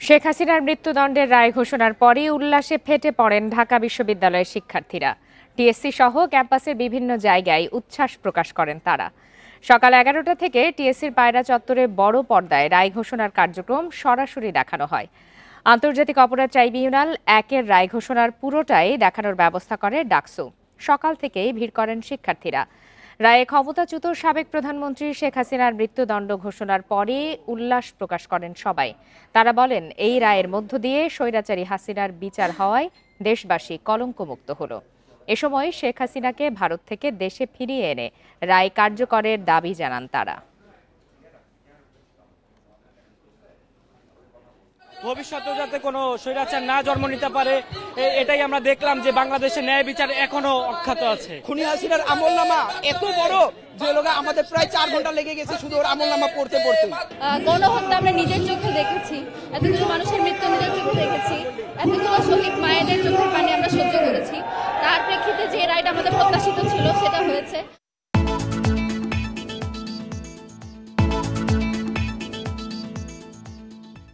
শেখ হাসিনার মৃত্যুদণ্ডের রায় ঘোষণার পরই উল্লাসে ফেটে পড়েন ঢাকা বিশ্ববিদ্যালয়ের শিক্ষার্থীরা। টিএসসি সহ ক্যাম্পাসের বিভিন্ন জায়গায় উচ্ছ্বাস প্রকাশ করেন তারা। সকাল 11টা থেকে টিএসসির পায়রা চত্বরে বড় পর্দায় রায় ঘোষণার কার্যক্রম সরাসরি দেখানো হয়। আন্তর্জাতিক অপরাধ ট্রাইব্যুনাল 1-এর রায় ঘোষণার পুরোটাই দেখানোর ব্যবস্থা করে ডাকসু। সকাল থেকেই ভিড় করেন শিক্ষার্থীরা। রায়ে ক্ষমতাচ্যুত সাবেক প্রধানমন্ত্রী শেখ হাসিনার মৃত্যুদণ্ড ঘোষণার পরে উল্লাস প্রকাশ করেন সবাই। তারা বলেন, এই রায়ের মধ্য দিয়ে স্বৈরাচারী হাসিনার বিচার হওয়ায় দেশবাসী কলঙ্কমুক্ত হলো। এ সময় শেখ হাসিনাকে ভারত থেকে দেশে ফিরিয়ে এনে রায় কার্যকরের দাবি জানান তারা। ভবিষ্যতে যাতে কোনো স্বৈরাচার না জন্ম নিতে পারে, এটাই আমরা দেখলাম যে বাংলাদেশের ন্যায় বিচার এখনো অক্ষত আছে। খুনি হাসিনার আমলনামা এত বড় যে লোক আমাদের প্রায় 4 ঘন্টা লেগে গেছে শুধু ওর আমলনামা পড়তে। গণহত্যা আমরা নিজের চোখে দেখেছি, এতগুলো মানুষের মৃত্যু নিজের চোখে দেখেছি, এতগুলো শহীদ মায়েদের চোখের পানি আমরা সহ্য করেছি। তার প্রেক্ষিতে যে রায়টা আমাদের প্রত্যাশিত